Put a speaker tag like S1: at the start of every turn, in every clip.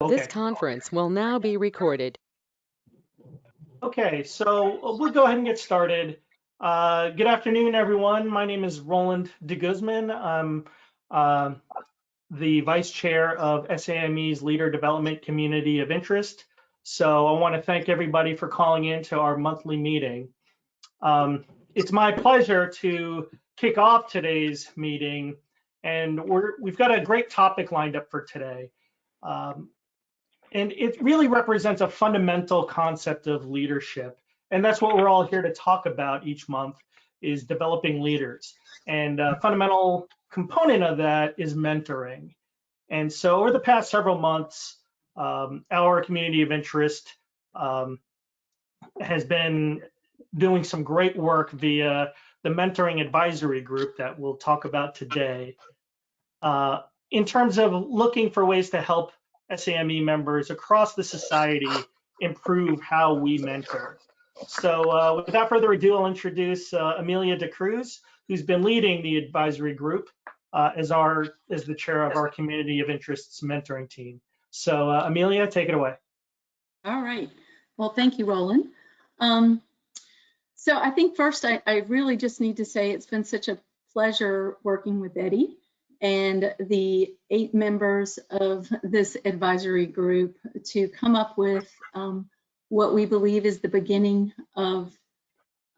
S1: This
S2: Okay.
S1: conference will now be recorded.
S2: Okay, so we'll go ahead and get started. Good afternoon, everyone. My name is Roland de Guzman. I'm the Vice Chair of SAME's Leader Development Community of Interest. So I want to thank everybody for calling in to our monthly meeting. It's my pleasure to kick off today's meeting, and we've got a great topic lined up for today. And it really represents a fundamental concept of leadership. And that's what we're all here to talk about each month, is developing leaders. And a fundamental component of that is mentoring. And so over the past several months, our community of interest has been doing some great work via the mentoring advisory group that we'll talk about today. In terms of looking for ways to help SAME members across the society improve how we mentor. So without further ado, I'll introduce Amelia De Cruz, who's been leading the advisory group as the chair of our community of interests mentoring team. So Amelia, take it away.
S3: All right. Well, thank you, Roland. So I think first I really just need to say it's been such a pleasure working with Eddie and the 8 members of this advisory group to come up with what we believe is the beginning of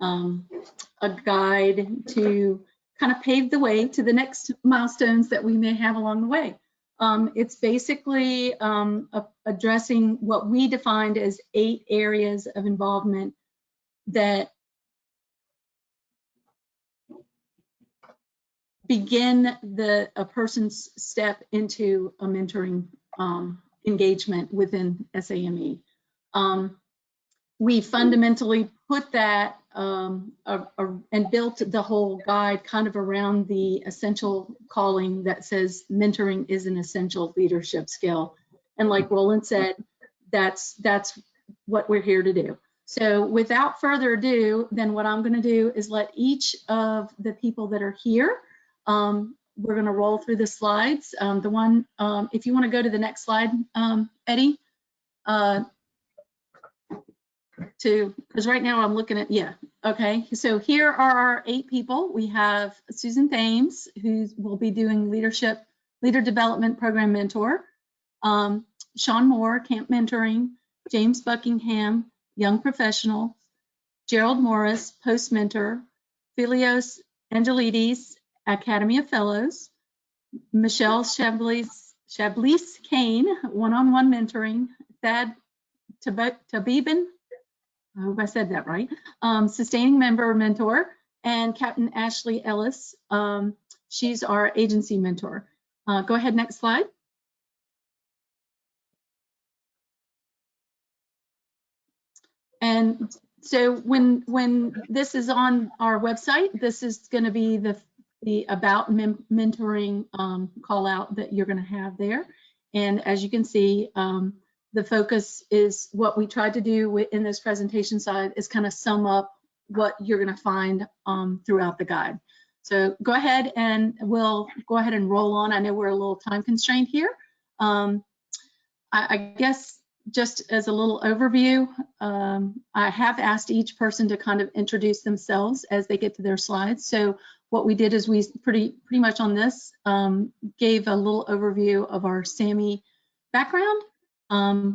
S3: a guide to kind of pave the way to the next milestones that we may have along the way. It's basically addressing what we defined as 8 areas of involvement that begin a person's step into a mentoring engagement within SAME. We fundamentally put that and built the whole guide kind of around the essential calling that says mentoring is an essential leadership skill. And like Roland said, that's what we're here to do. So without further ado, then what I'm going to do is let each of the people that are here, we're going to roll through the slides. The one, if you want to go to the next slide, Eddie, because right now I'm looking at, yeah, okay. So here are our 8 people. We have Susan Thames, who will be doing leader development program mentor, Sean Moore, camp mentoring, James Buckingham, young professional, Gerald Morris, post mentor, Philios Angelides, Academy of Fellows, Michelle Chablis Kane, one-on-one mentoring, Thad Tabibin, I hope I said that right, sustaining member mentor, and Captain Ashley Ellis. She's our agency mentor. Go ahead, next slide. And so when this is on our website, this is going to be the about mentoring call out that you're going to have there. And as you can see, the focus is what we tried to do in this presentation side is kind of sum up what you're going to find throughout the guide. So go ahead and we'll go ahead and roll on. I know we're a little time constrained here. I guess just as a little overview, I have asked each person to kind of introduce themselves as they get to their slides. So what we did is we pretty much on this gave a little overview of our SAME background.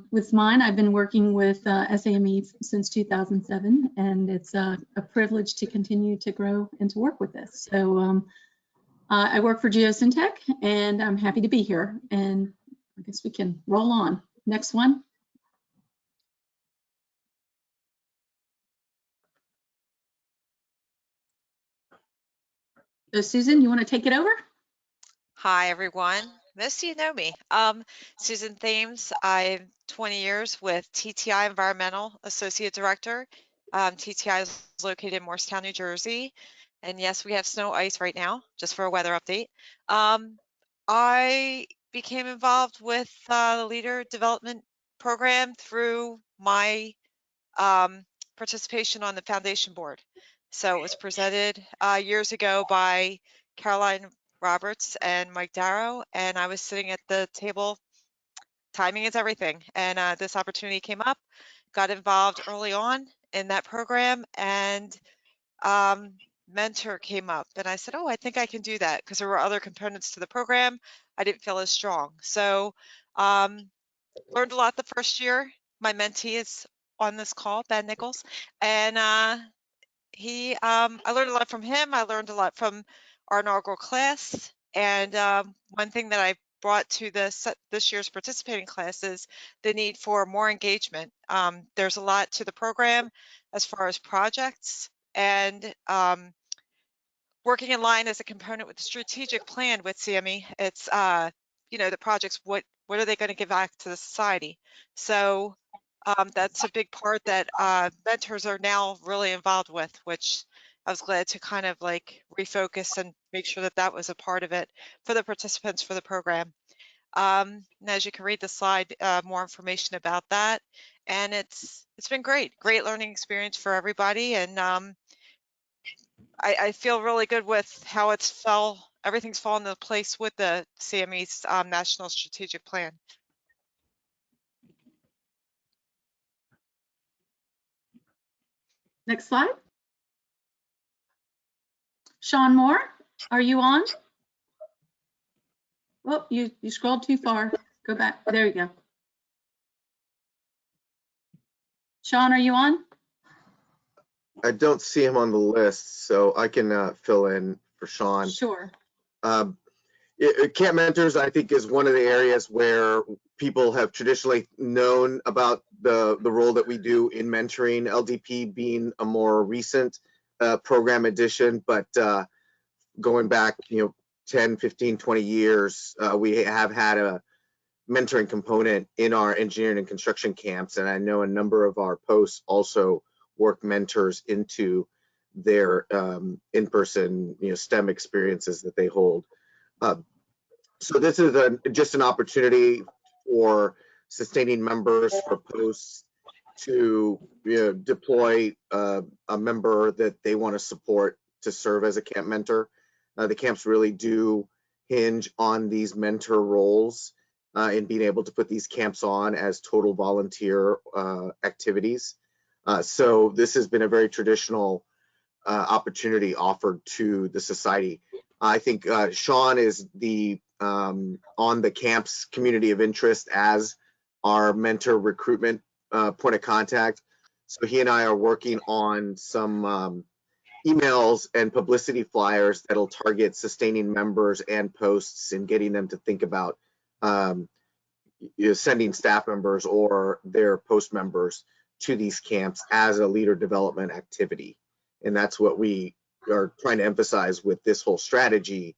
S3: With mine, I've been working with SAME since 2007, and it's a privilege to continue to grow and to work with this. So I work for Geosyntech, and I'm happy to be here. And I guess we can roll on. Next one. So Susan, you want to take it over?
S4: Hi, everyone. Most of you know me. Susan Thames. I'm 20 years with TTI Environmental Associate Director. TTI is located in Morristown, New Jersey. And yes, we have snow ice right now, just for a weather update. I became involved with the Leader Development Program through my participation on the foundation board. So it was presented years ago by Caroline Roberts and Mike Darrow, and I was sitting at the table timing is everything. And this opportunity came up, got involved early on in that program, and mentor came up. And I said, oh, I think I can do that, because there were other components to the program I didn't feel as strong. So learned a lot the first year. My mentee is on this call, Ben Nichols, and I learned a lot from him. I learned a lot from our inaugural class. And one thing that I brought to this year's participating class is the need for more engagement. There's a lot to the program as far as projects, and working in line as a component with the strategic plan with CME. It's the projects, what are they going to give back to the society? So that's a big part that mentors are now really involved with, which I was glad to kind of like refocus and make sure that that was a part of it for the participants for the program. And as you can read the slide, more information about that. And it's been great learning experience for everybody. And I feel really good with how everything's fallen into place with the CME's National Strategic Plan.
S3: Next slide. Sean Moore, are you on? Oh, you scrolled too far. Go back. There you go. Sean, are you on?
S5: I don't see him on the list, so I can fill in for Sean.
S3: Sure.
S5: Camp Mentors, I think, is one of the areas where people have traditionally known about the role that we do in mentoring, LDP being a more recent program addition, but going back 10, 15, 20 years, we have had a mentoring component in our engineering and construction camps, and I know a number of our posts also work mentors into their in-person STEM experiences that they hold. So this is just an opportunity for sustaining members, for posts to deploy a member that they want to support to serve as a camp mentor. The camps really do hinge on these mentor roles in being able to put these camps on as total volunteer activities. So this has been a very traditional opportunity offered to the society. I think Sean is on the camp's community of interest as our mentor recruitment point of contact. So he and I are working on some emails and publicity flyers that'll target sustaining members and posts and getting them to think about sending staff members or their post members to these camps as a leader development activity. And that's what we are trying to emphasize with this whole strategy,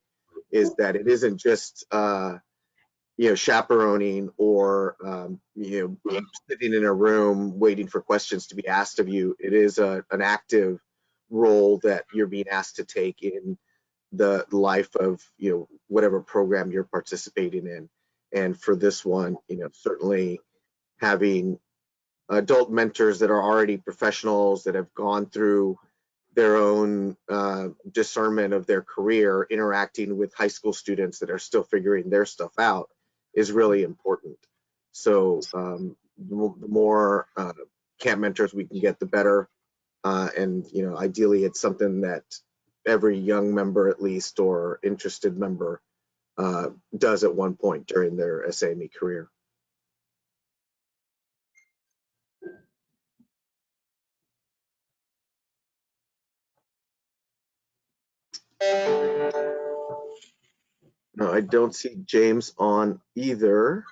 S5: is that it isn't just chaperoning or sitting in a room waiting for questions to be asked of you. It is an active role that you're being asked to take in the life of whatever program you're participating in. And for this one, certainly having adult mentors that are already professionals that have gone through their own discernment of their career, interacting with high school students that are still figuring their stuff out, is really important. So the more camp mentors we can get, the better. And ideally, it's something that every young member, at least, or interested member does at one point during their SAME career. No, I don't see James on either.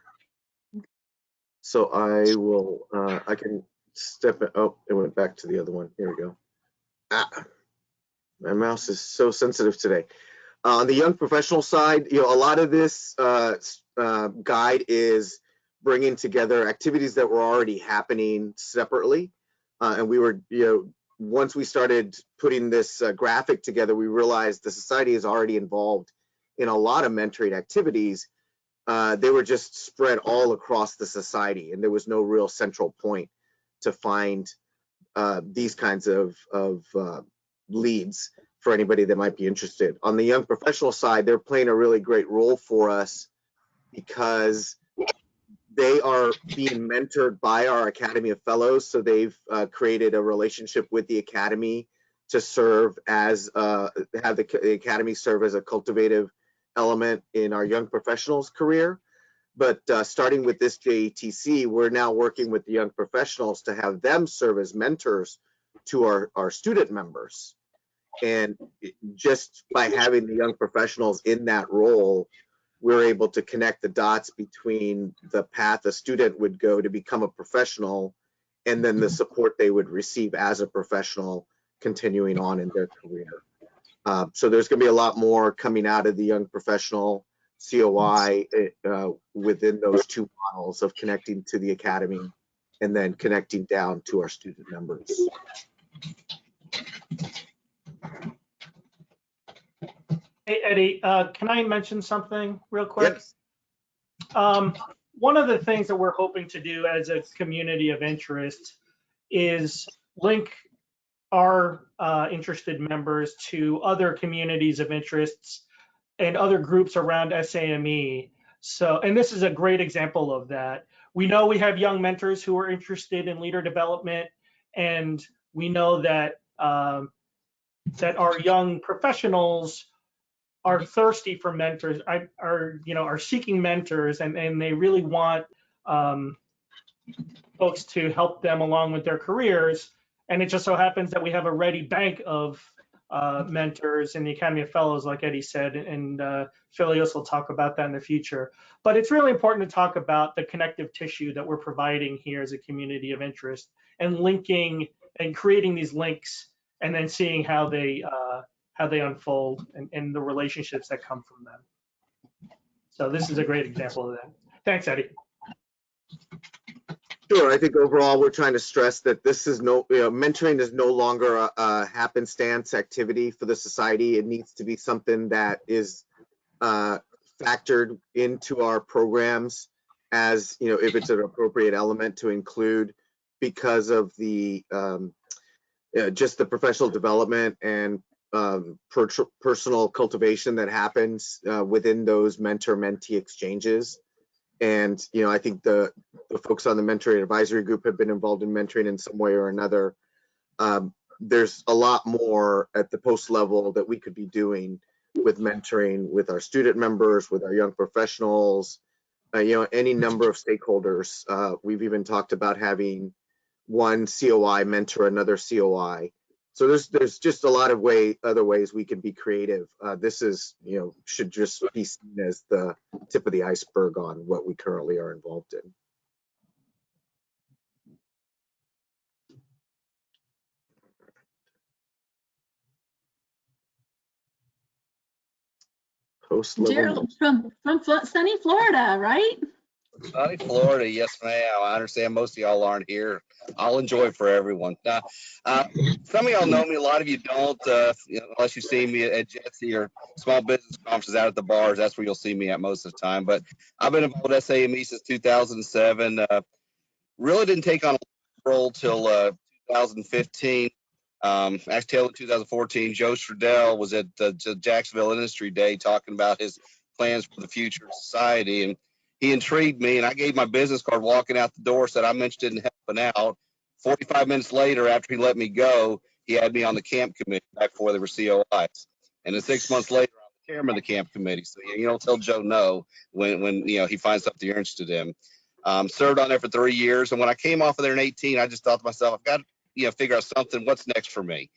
S5: So I will, I can step it. Oh, it went back to the other one. Here we go. My mouse is so sensitive today. On the young professional side, a lot of this guide is bringing together activities that were already happening separately. And we were, once we started putting this graphic together, we realized the society is already involved in a lot of mentoring activities. They were just spread all across the society, and there was no real central point to find these kinds of leads for anybody that might be interested. On the young professional side, they're playing a really great role for us because they are being mentored by our Academy of Fellows. So they've created a relationship with the Academy to serve as, have the Academy serve as a cultivative element in our young professionals career. But starting with this JETC, we're now working with the young professionals to have them serve as mentors to our student members. And just by having the young professionals in that role, we're able to connect the dots between the path a student would go to become a professional and then the support they would receive as a professional continuing on in their career. So there's going to be a lot more coming out of the young professional COI within those two models of connecting to the Academy and then connecting down to our student members.
S2: Hey, Eddie, can I mention something real quick?
S5: Yes.
S2: One of the things that we're hoping to do as a community of interest is link our interested members to other communities of interests and other groups around SAME. So, and this is a great example of that. We know we have young mentors who are interested in leader development, and we know that that our young professionals are thirsty for mentors, are seeking mentors, and they really want folks to help them along with their careers. And it just so happens that we have a ready bank of mentors in the Academy of Fellows, like Eddie said, and Philios will talk about that in the future. But it's really important to talk about the connective tissue that we're providing here as a community of interest, and linking and creating these links, and then seeing how they unfold and the relationships that come from them. So this is a great example of that. Thanks, Eddie.
S5: Sure. I think overall we're trying to stress that this is mentoring is no longer a happenstance activity for the society. It needs to be something that is factored into our programs as, if it's an appropriate element to include, because of the just the professional development and personal cultivation that happens within those mentor-mentee exchanges. And, I think the folks on the mentoring advisory group have been involved in mentoring in some way or another. There's a lot more at the post level that we could be doing with mentoring with our student members, with our young professionals, any number of stakeholders. We've even talked about having one COI mentor another COI. So there's just a lot of other ways we can be creative. This is, should just be seen as the tip of the iceberg on what we currently are involved in.
S3: Gerald from sunny Florida, right?
S6: Sunny Florida, yes, ma'am. I understand most of y'all aren't here. I'll enjoy it for everyone. Some of y'all know me, a lot of you don't, unless you see me at Jesse or small business conferences out at the bars. That's where you'll see me at most of the time. But I've been involved with SAME since 2007. Really didn't take on a role till 2015. Actually, in 2014, Joe Stradell was at the Jacksonville Industry Day talking about his plans for the future of society, and he intrigued me, and I gave my business card walking out the door, said I'm interested in helping out. 45 minutes later, after he let me go, he had me on the camp committee back before they were COIs. And then 6 months later, I'm the chairman of the camp committee. So you don't tell Joe no when he finds something you're interested in. Served on there for 3 years, and when I came off of there in 18, I just thought to myself, I've got to figure out something. What's next for me?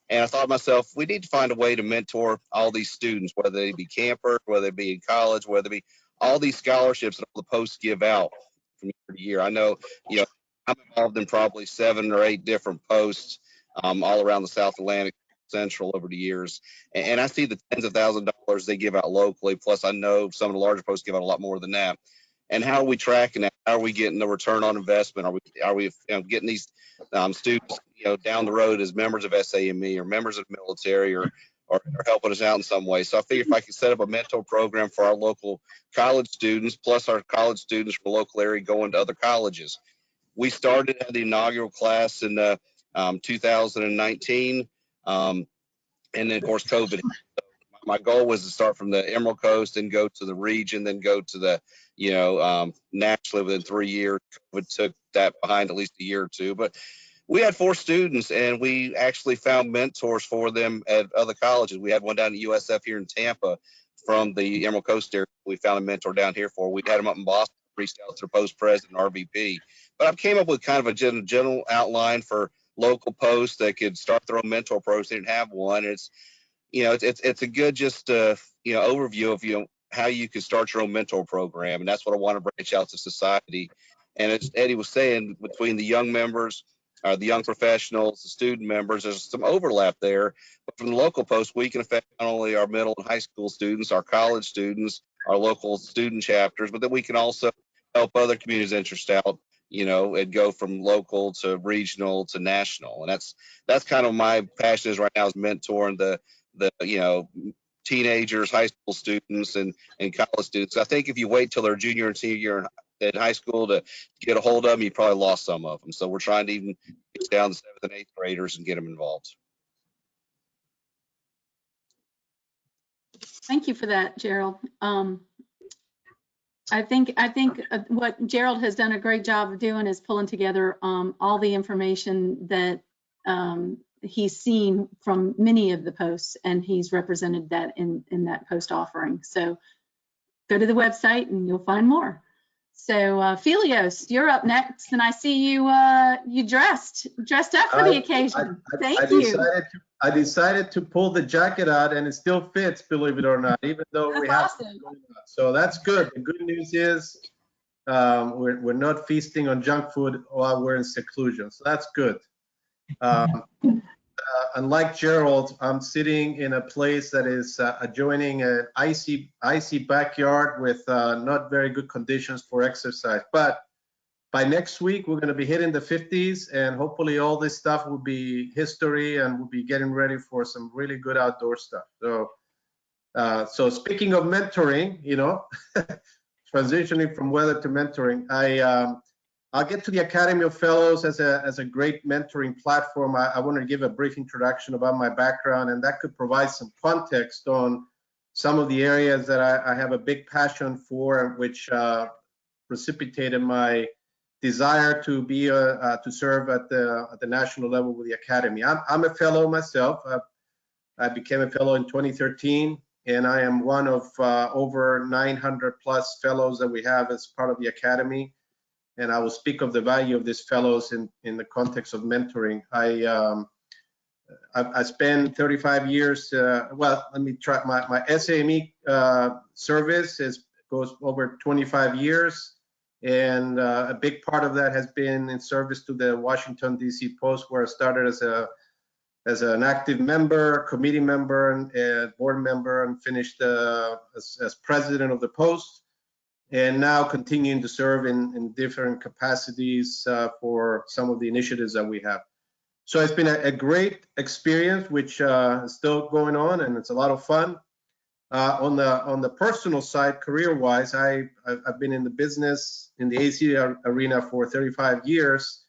S6: And I thought to myself, we need to find a way to mentor all these students, whether they be campers, whether they be in college, whether they be all these scholarships that all the posts give out from year to year. I know, I'm involved in probably 7 or 8 different posts all around the South Atlantic, Central over the years. And I see the tens of thousands of dollars they give out locally. Plus, I know some of the larger posts give out a lot more than that. And how are we tracking that? How are we getting the return on investment? Are we getting these students, down the road as members of SAME or members of the military or helping us out in some way? So I figured if I could set up a mentor program for our local college students, plus our college students from the local area going to other colleges. We started at the inaugural class in 2019, and then of course COVID. My goal was to start from the Emerald Coast and go to the region, then go to the nationally within 3 years. COVID took that behind at least a year or two, but we had 4 students, and we actually found mentors for them at other colleges. We had one down at USF here in Tampa from the Emerald Coast area. We found a mentor down here for. We had them up in Boston, reached out to their post president, RVP. But I came up with kind of a general outline for local posts that could start their own mentor programs. They didn't have one. It's a good just overview of how you could start your own mentor program, and that's what I want to branch out to society. And as Eddie was saying, between the young members, the young professionals, the student members, there's some overlap there. But from the local post, we can affect not only our middle and high school students, our college students, our local student chapters, but then we can also help other communities interest out, and go from local to regional to national. And that's kind of my passion is right now, is mentoring the teenagers, high school students, and college students. I think if you wait till they're junior and senior year in high school to get a hold of them, you probably lost some of them. So we're trying to even get down to 7th and 8th graders and get them involved.
S3: Thank you for that, Gerald. I think what Gerald has done a great job of doing is pulling together all the information that he's seen from many of the posts, and he's represented that in that post offering. So go to the website and you'll find more. So Felios, you're up next, and I see you dressed up for the occasion. Thank you.
S7: I decided to pull the jacket out, and it still fits, believe it or not, even though we have
S3: awesome.
S7: So that's good. The good news is we're not feasting on junk food while we're in seclusion, so that's good. Unlike Gerald, I'm sitting in a place that is adjoining an icy backyard with not very good conditions for exercise. But by next week, we're going to be hitting the 50s, and hopefully all this stuff will be history, and we'll be getting ready for some really good outdoor stuff. So speaking of mentoring, transitioning from weather to mentoring, I'll get to the Academy of Fellows as a great mentoring platform. I want to give a brief introduction about my background, and that could provide some context on some of the areas that I have a big passion for, which precipitated my desire to be to serve at the national level with the Academy. I'm a fellow myself. I became a fellow in 2013, and I am one of over 900 plus fellows that we have as part of the Academy. And I will speak of the value of these fellows in the context of mentoring. I spent 35 years, well, let me try, my SAME service goes over 25 years. And a big part of that has been in service to the Washington, D.C. Post, where I started as an active member, committee member, and board member, and finished as president of the Post. And now continuing to serve in different capacities for some of the initiatives that we have. So it's been a great experience, which is still going on, and it's a lot of fun. On the personal side, career-wise, I've been in the business, in the AC arena for 35 years,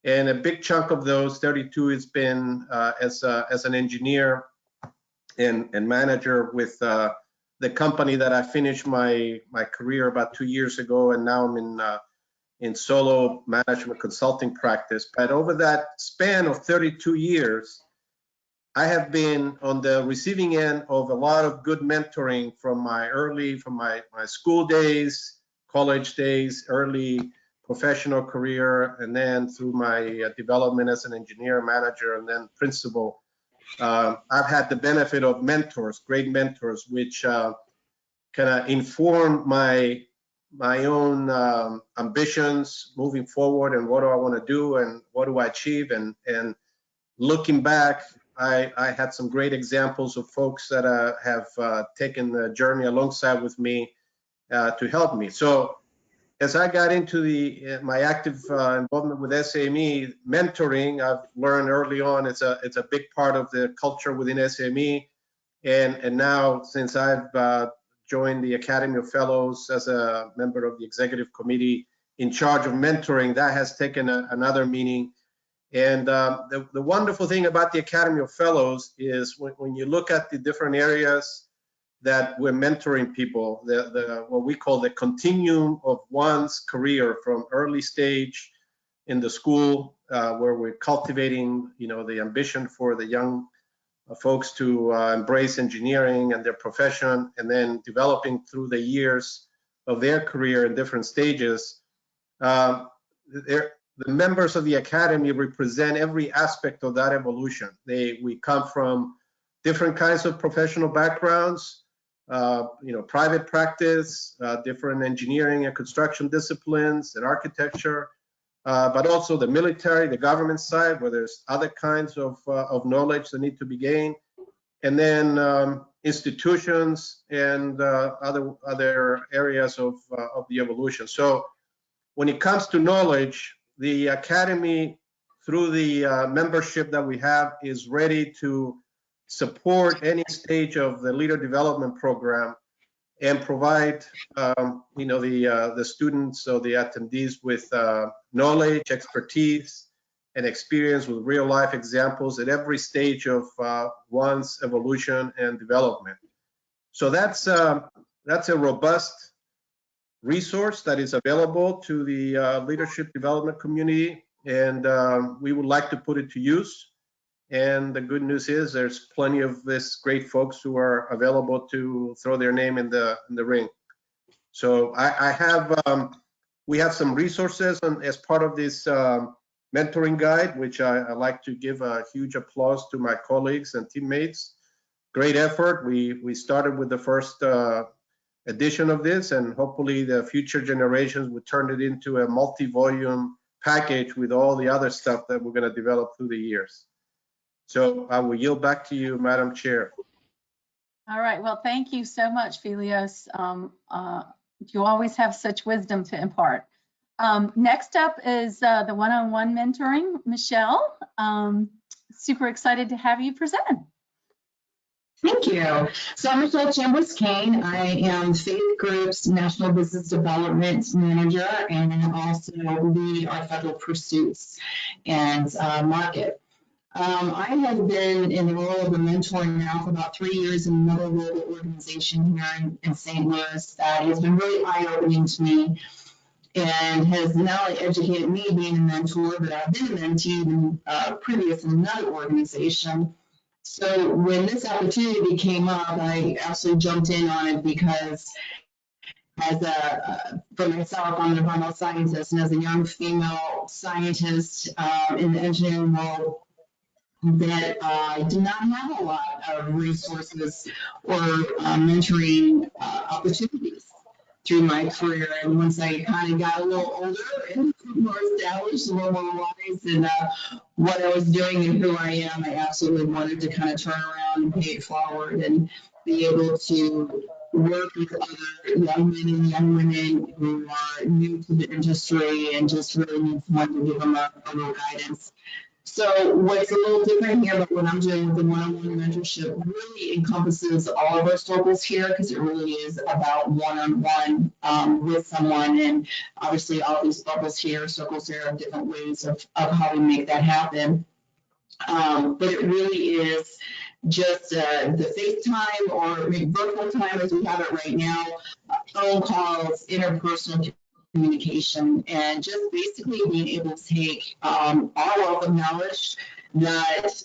S7: and a big chunk of those 32 has been as an engineer and manager with the company that I finished my career about 2 years ago, and now I'm in solo management consulting practice. But over that span of 32 years, I have been on the receiving end of a lot of good mentoring from my school days, college days, early professional career, and then through my development as an engineer, manager, and then principal. I've had the benefit of mentors, great mentors, which kind of inform my own ambitions moving forward, and what do I want to do, and what do I achieve. And looking back, I had some great examples of folks that have taken the journey alongside with me to help me. So as I got into my active involvement with SAME, mentoring, I've learned early on it's a big part of the culture within SAME. And now, since I've joined the Academy of Fellows as a member of the executive committee in charge of mentoring, that has taken another meaning. And the wonderful thing about the Academy of Fellows is when you look at the different areas that we're mentoring people, what we call the continuum of one's career from early stage in the school, where we're cultivating, the ambition for the young folks to embrace engineering and their profession, and then developing through the years of their career in different stages. The members of the academy represent every aspect of that evolution. We come from different kinds of professional backgrounds, private practice, different engineering and construction disciplines and architecture, but also the military, the government side, where there's other kinds of knowledge that need to be gained, and then institutions and other areas of the evolution. So when it comes to knowledge, the academy, through the membership that we have, is ready to support any stage of the leader development program and provide the students or the attendees with knowledge, expertise, and experience with real life examples at every stage of one's evolution and development. So that's a robust resource that is available to the leadership development community, and we would like to put it to use. And the good news is there's plenty of this great folks who are available to throw their name in the ring. So we have some resources as part of this mentoring guide, which I like to give a huge applause to my colleagues and teammates. Great effort. We started with the first edition of this, and hopefully the future generations would turn it into a multi-volume package with all the other stuff that we're going to develop through the years. So I will yield back to you, Madam Chair.
S3: All right, well, thank you so much, Filios. You always have such wisdom to impart. Next up is the one-on-one mentoring. Michelle, super excited to have you present.
S8: Thank you. So I'm Michelle Chambers-Kane. I am Faith Group's National Business Development Manager, and also lead our federal pursuits and market. I have been in the role of a mentor now for about 3 years in another local organization here in St. Louis that has been really eye-opening to me and has not only educated me being a mentor, but I've been a mentee even previous in another organization. So when this opportunity came up, I absolutely jumped in on it because for myself, I'm an environmental scientist, and as a young female scientist in the engineering world, that I did not have a lot of resources or mentoring opportunities through my career. And once I kind of got a little older and more established, a little more wise in what I was doing and who I am, I absolutely wanted to kind of turn around and pay it forward and be able to work with other young men and young women who are new to the industry and just really need someone to give them a little guidance. So what's a little different here, but what I'm doing with the one-on-one mentorship really encompasses all of our circles here, because it really is about one-on-one with someone. And obviously all these bubbles here, circles here, are different ways of how we make that happen. But it really is just the FaceTime or virtual time as we have it right now, phone calls, interpersonal communication, and just basically being able to take all of the knowledge that,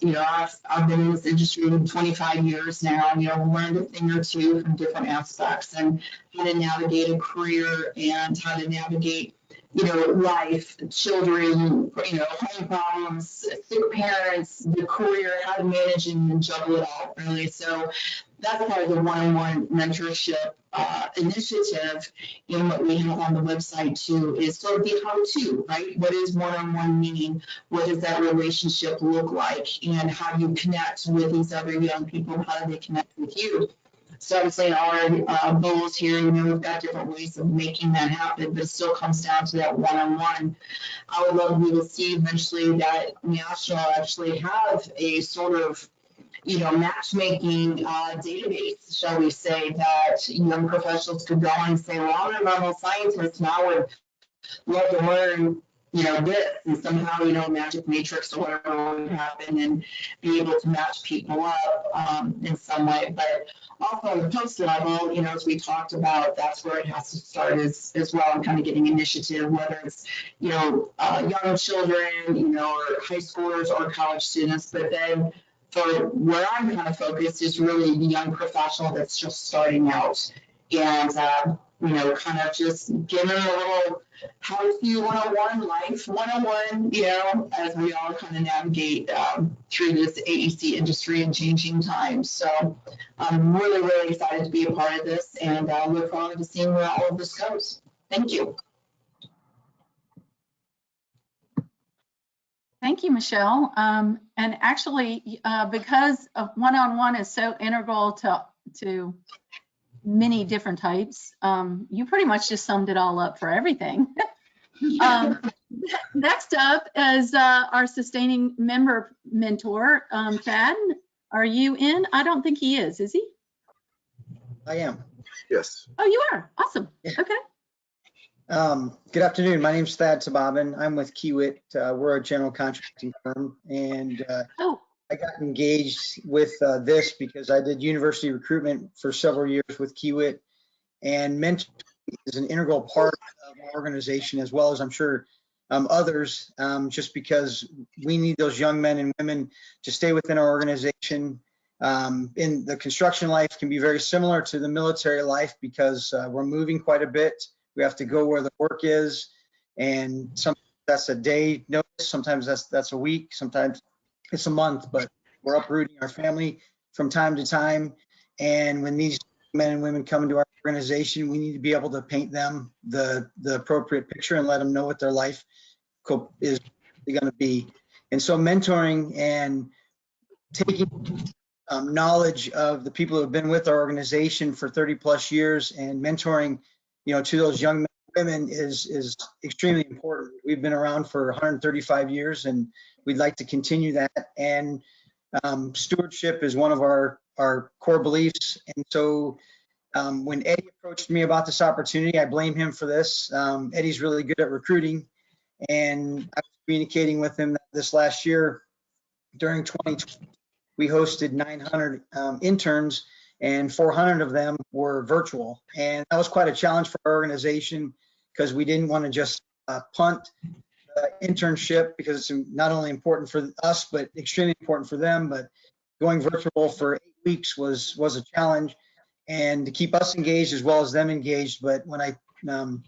S8: I've been in this industry for 25 years now, learned a thing or two from different aspects and how to navigate a career and how to navigate life, children, home problems, sick parents, the career, how to manage and juggle it all, really. So that's part of the one-on-one mentorship initiative. And what we have on the website too is sort of the how-to, right? What does one-on-one mean? What does that relationship look like? And how do you connect with these other young people? How do they connect with you? So obviously in our goals here, we've got different ways of making that happen, but it still comes down to that one-on-one. I would love to be able to see eventually that National actually have a sort of matchmaking database, shall we say, that young professionals could go and say, well, I'm an environmental scientist and I would love to learn this, and somehow, magic matrix or whatever would happen and be able to match people up in some way. But also on the post level, as we talked about, that's where it has to start as well, and kind of getting initiative, whether it's, young children, or high schoolers or college students. But then for where I'm kind of focused is really the young professional that's just starting out. And, kind of just giving a little how to 101, life 101, as we all kind of navigate through this AEC industry and changing times. So I'm really, really excited to be a part of this, and look forward to seeing where all of this goes. Thank you.
S3: Thank you, Michelle. And actually, because of one-on-one is so integral to many different types, you pretty much just summed it all up for everything. Next up is our sustaining member mentor, Thad. Are you in? I don't think he is he?
S9: I am.
S5: Yes.
S3: Oh, you are. Awesome.
S9: Yeah.
S3: Okay.
S9: Good afternoon. My name's Thad Sababin. I'm with Kiewit. We're a general contracting firm, and I got engaged with this because I did university recruitment for several years with Kiewit, and mentoring is an integral part of our organization, as well as I'm sure others, just because we need those young men and women to stay within our organization. In the construction life can be very similar to the military life because we're moving quite a bit. We have to go where the work is, and sometimes that's a day notice, sometimes that's a week, sometimes it's a month, but we're uprooting our family from time to time. And when these men and women come into our organization, we need to be able to paint them the appropriate picture and let them know what their life is going to be. And so mentoring and taking knowledge of the people who have been with our organization for 30 plus years and mentoring, to those young men and women is extremely important. We've been around for 135 years, and we'd like to continue that. And stewardship is one of our core beliefs. And so when Eddie approached me about this opportunity, I blame him for this. Eddie's really good at recruiting, and I was communicating with him this last year. During 2020, we hosted 900 interns, and 400 of them were virtual. And that was quite a challenge for our organization because we didn't want to just punt internship, because it's not only important for us, but extremely important for them. But going virtual for 8 weeks was a challenge, and to keep us engaged as well as them engaged. But when I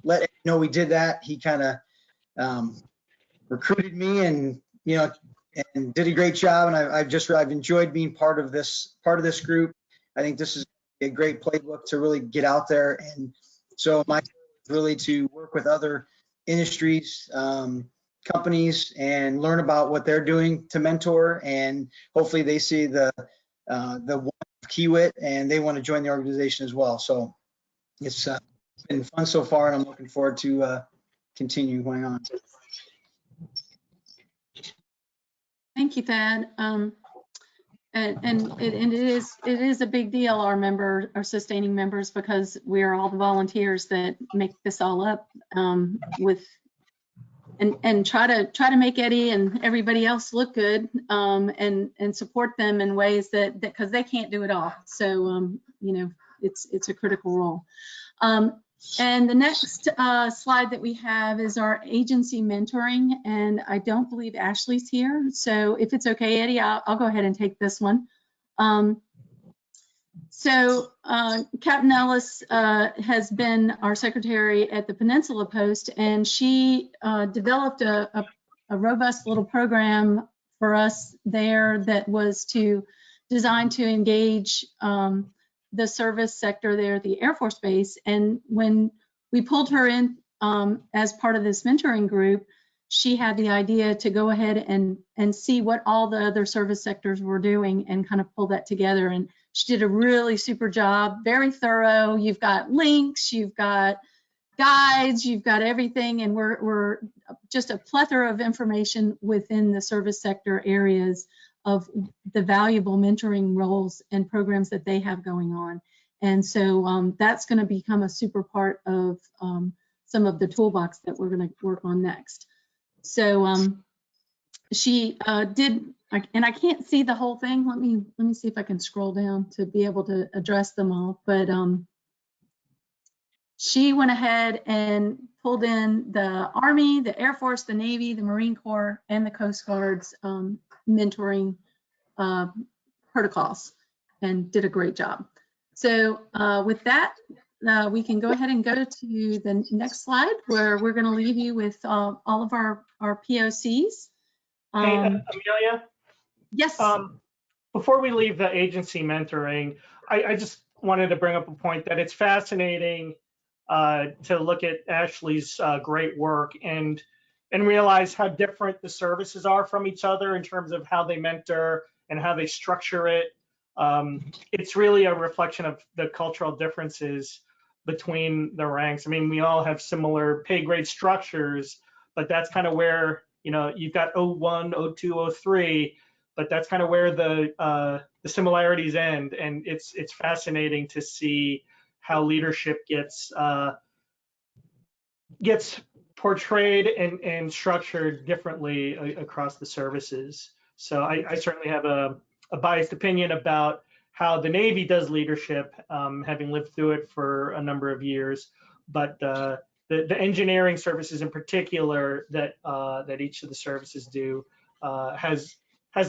S9: let Eddie know we did that, he kind of recruited me and did a great job. And I've enjoyed being part of this group. I think this is a great playbook to really get out there. And so my goal is really to work with other industries, companies, and learn about what they're doing to mentor. And hopefully they see the one of Kiewit and they want to join the organization as well. So it's been fun so far, and I'm looking forward to continue going on.
S3: Thank you, Thad. And it is a big deal, our sustaining members, because we are all the volunteers that make this all up, with and try to make Eddie and everybody else look good, and support them in ways that because they can't do it all. So it's a critical role. And the next slide that we have is our agency mentoring, and I don't believe Ashley's here. So if it's okay, Eddie, I'll go ahead and take this one. Captain Ellis has been our secretary at the Peninsula Post, and she developed a robust little program for us there that was designed to engage the service sector there at the Air Force Base. And when we pulled her in as part of this mentoring group, she had the idea to go ahead and see what all the other service sectors were doing and kind of pull that together. And she did a really super job, very thorough. You've got links, you've got guides, you've got everything, and we're just a plethora of information within the service sector areas of the valuable mentoring roles and programs that they have going on. And so that's going to become a super part of some of the toolbox that we're going to work on next. So she did, and I can't see the whole thing. Let me see if I can scroll down to be able to address them all. But she went ahead and pulled in the Army, the Air Force, the Navy, the Marine Corps, and the Coast Guard's mentoring protocols, and did a great job. So with that, we can go ahead and go to the next slide, where we're going to leave you with all of our POCs.
S2: Hey, Amelia?
S3: Yes.
S2: Before we leave the agency mentoring, I just wanted to bring up a point that it's fascinating to look at Ashley's great work and realize how different the services are from each other in terms of how they mentor and how they structure it. It's really a reflection of the cultural differences between the ranks. I mean, we all have similar pay grade structures, but that's kind of where, you know, you've got 01, 02, 03, but that's kind of where the similarities end. And it's fascinating to see how leadership gets portrayed and structured differently across the services. So I certainly have a biased opinion about how the Navy does leadership, having lived through it for a number of years. But the engineering services in particular that each of the services do has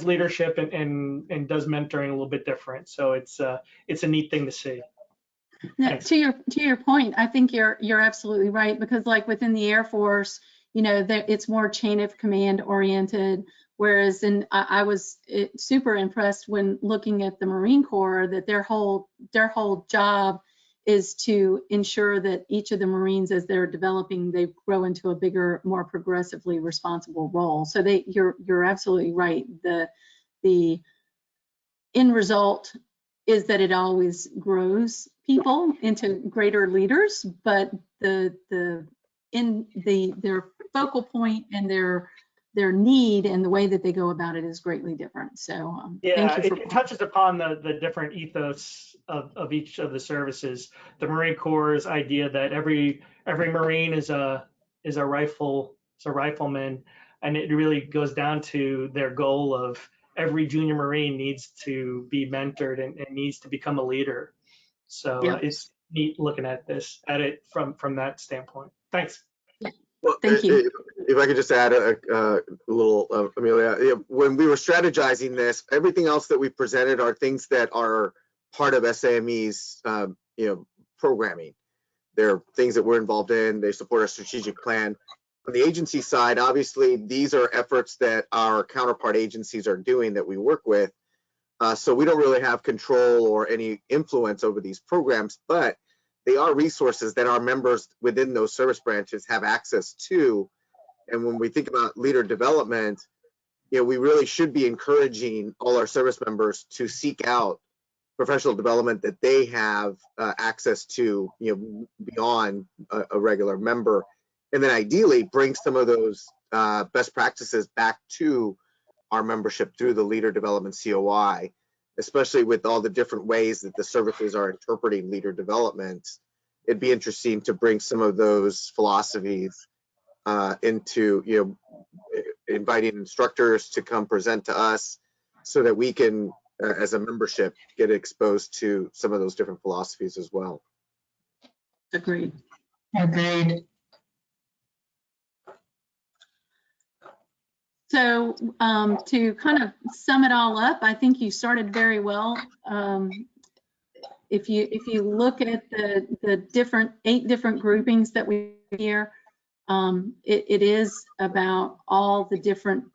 S2: leadership and does mentoring a little bit different. So it's a neat thing to see.
S3: Yeah, to your point, I think you're absolutely right, because like within the Air Force, you know, it's more chain of command oriented, whereas I was super impressed when looking at the Marine Corps that their whole job is to ensure that each of the Marines, as they're developing, they grow into a bigger, more progressively responsible role. So you're absolutely right. The end result is that it always grows people into greater leaders, but their focal point and their need and the way that they go about it is greatly different. So
S2: yeah,
S3: thank you
S2: it touches upon the different ethos of each of the services. The Marine Corps' idea that every Marine is a rifleman, and it really goes down to their goal of every junior Marine needs to be mentored and needs to become a leader. So
S3: yeah.
S2: it's neat looking at it from that standpoint. Thanks.
S5: Well,
S3: thank you.
S5: If I could just add a little, Amelia, when we were strategizing this, everything else that we presented are things that are part of SAME's, programming. They're things that we're involved in. They support our strategic plan. On the agency side, obviously, these are efforts that our counterpart agencies are doing that we work with. So we don't really have control or any influence over these programs, but they are resources that our members within those service branches have access to. And when we think about leader development, we really should be encouraging all our service members to seek out professional development that they have access to, beyond a regular member, and then ideally bring some of those best practices back to our membership through the leader development COI, especially with all the different ways that the services are interpreting leader development. It'd be interesting to bring some of those philosophies into, inviting instructors to come present to us so that we can, as a membership, get exposed to some of those different philosophies as well.
S3: Agreed.
S8: Agreed.
S3: So to kind of sum it all up, I think you started very well. If you look at the 8 different groupings that we hear, it is about all the different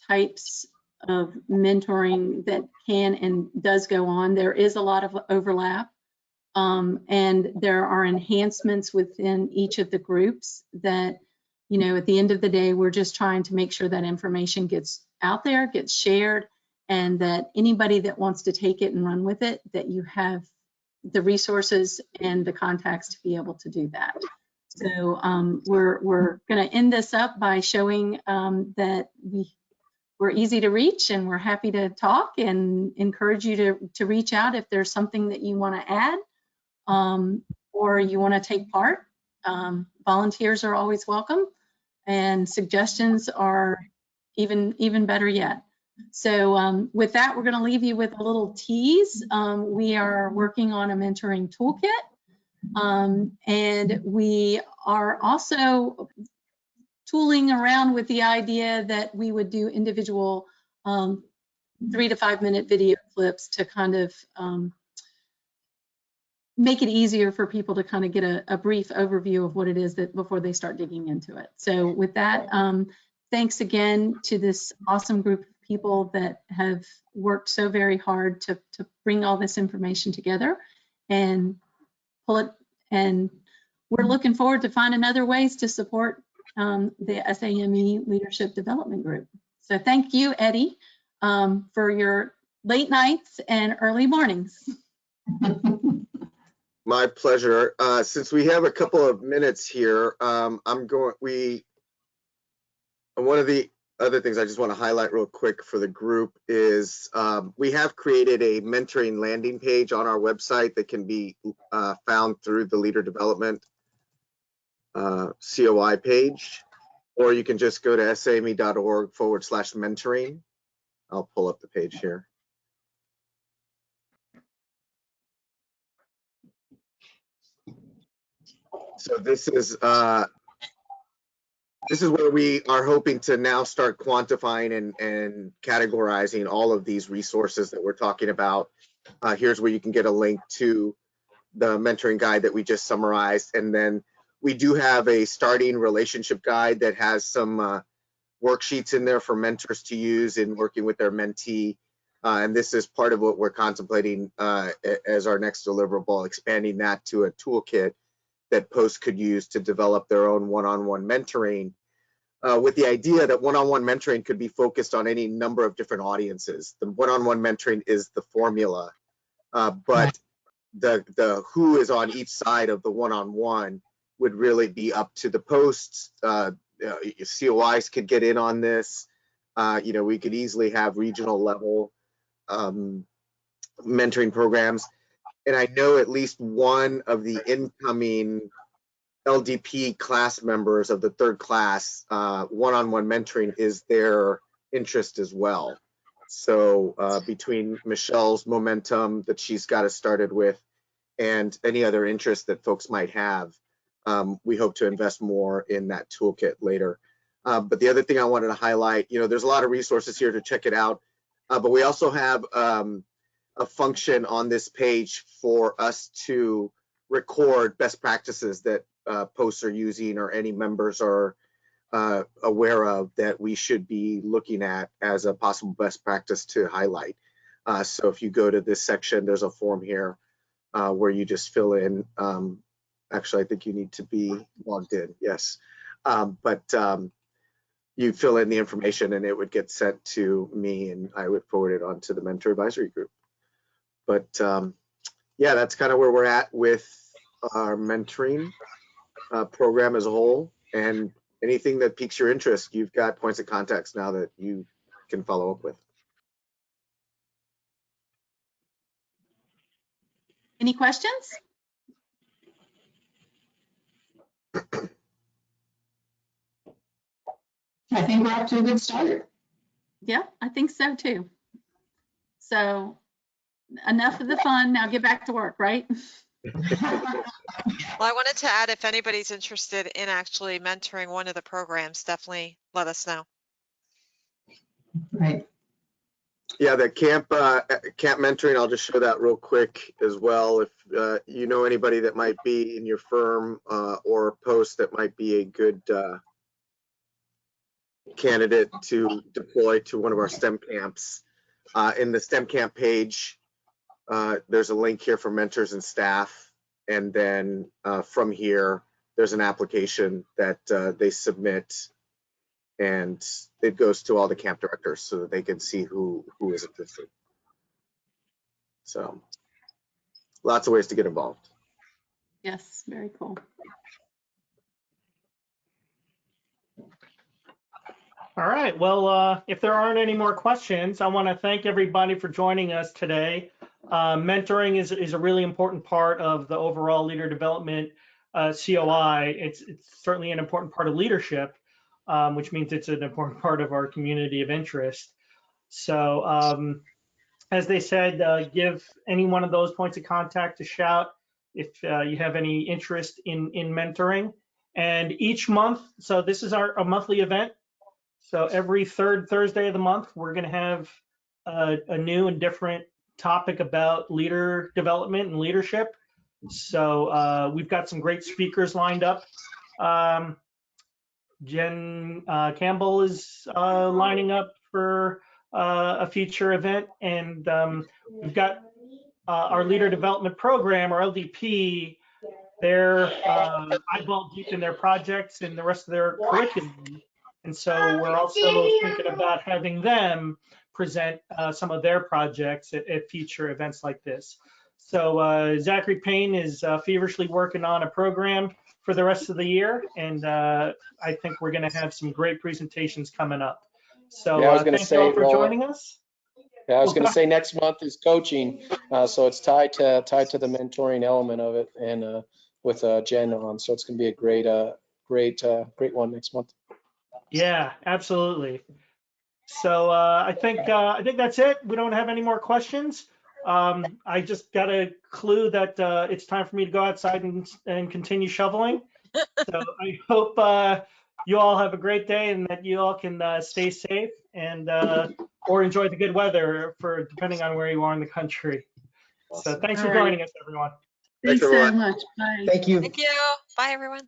S3: types of mentoring that can and does go on. There is a lot of overlap, and there are enhancements within each of the groups that, at the end of the day, we're just trying to make sure that information gets out there, gets shared, and that anybody that wants to take it and run with it, that you have the resources and the contacts to be able to do that. So we're going to end this up by showing that we're easy to reach and we're happy to talk, and encourage you to reach out if there's something that you want to add or you want to take part. Volunteers are always welcome. and suggestions are even better yet. So with that, we're going to leave you with a little tease. We are working on a mentoring toolkit, and we are also tooling around with the idea that we would do individual 3 to 5 minute video clips to kind of make it easier for people to kind of get a brief overview of what it is that before they start digging into it. So with that, thanks again to this awesome group of people that have worked so very hard to bring all this information together and pull it. And we're looking forward to finding other ways to support the SAME Leadership Development Group. So thank you, Eddie, for your late nights and early mornings.
S5: My pleasure. Since we have a couple of minutes here, one of the other things I just want to highlight real quick for the group is we have created a mentoring landing page on our website that can be found through the Leader Development COI page, or you can just go to same.org/mentoring. I'll pull up the page here. So this is where we are hoping to now start quantifying and categorizing all of these resources that we're talking about. Here's where you can get a link to the mentoring guide that we just summarized. And then we do have a starting relationship guide that has some worksheets in there for mentors to use in working with their mentee. And this is part of what we're contemplating as our next deliverable, expanding that to a toolkit that posts could use to develop their own one-on-one mentoring, with the idea that one-on-one mentoring could be focused on any number of different audiences. The one-on-one mentoring is the formula, but the who is on each side of the one-on-one would really be up to the posts. COIs could get in on this. We could easily have regional level mentoring programs. And I know at least one of the incoming LDP class members of the third class, one-on-one mentoring is their interest as well. So between Michelle's momentum that she's got us started with and any other interest that folks might have, we hope to invest more in that toolkit later. But the other thing I wanted to highlight, there's a lot of resources here to check it out, but we also have a function on this page for us to record best practices that posts are using or any members are aware of that we should be looking at as a possible best practice to highlight. So if you go to this section, there's a form here where you just fill in, actually I think you need to be logged in, yes. You fill in the information and it would get sent to me and I would forward it on to the Mentor Advisory Group. But yeah, that's kind of where we're at with our mentoring program as a whole. And anything that piques your interest, you've got points of contact now that you can follow up with.
S3: Any questions?
S8: I think we're off to a good start.
S3: Yeah, I think so too. So enough of the fun, now get back to work, right?
S4: Well, I wanted to add, if anybody's interested in actually mentoring one of the programs, definitely let us know.
S8: Right.
S5: Yeah, the camp mentoring, I'll just show that real quick as well. If you know anybody that might be in your firm or post that might be a good candidate to deploy to one of our STEM camps. In the STEM camp page, there's a link here for mentors and staff. And then from here, there's an application that they submit and it goes to all the camp directors so that they can see who is interested. So lots of ways to get involved.
S3: Yes, very cool.
S2: All right, well, if there aren't any more questions, I want to thank everybody for joining us today. Mentoring is a really important part of the overall leader development COI. It's certainly an important part of leadership. which means it's an important part of our community of interest. So as they said, give any one of those points of contact a shout if you have any interest in mentoring. And each month, so this is a monthly event. So every third Thursday of the month, we're going to have a new and different topic about leader development and leadership. So we've got some great speakers lined up. Jen Campbell is lining up for a future event, and we've got our leader development program, or LDP. They're eyeball deep in their projects and the rest of their curriculum, and so we're also thinking about having them present some of their projects at future events like this. So Zachary Payne is feverishly working on a program for the rest of the year, and I think we're going to have some great presentations coming up. So
S10: yeah, I was going to
S2: thank you all
S10: say,
S2: for joining us.
S10: Yeah, I was going to say next month is coaching, so it's tied to the mentoring element of it, and with Jen on, so it's going to be a great one next month.
S2: Yeah, absolutely. So I think that's it. We don't have any more questions. I just got a clue that it's time for me to go outside and continue shoveling. So I hope you all have a great day and that you all can stay safe and or enjoy the good weather for depending on where you are in the country. So thanks for joining us, everyone.
S3: Thanks so
S5: everyone.
S3: much. Bye.
S9: Thank you.
S4: Thank you. Bye, everyone.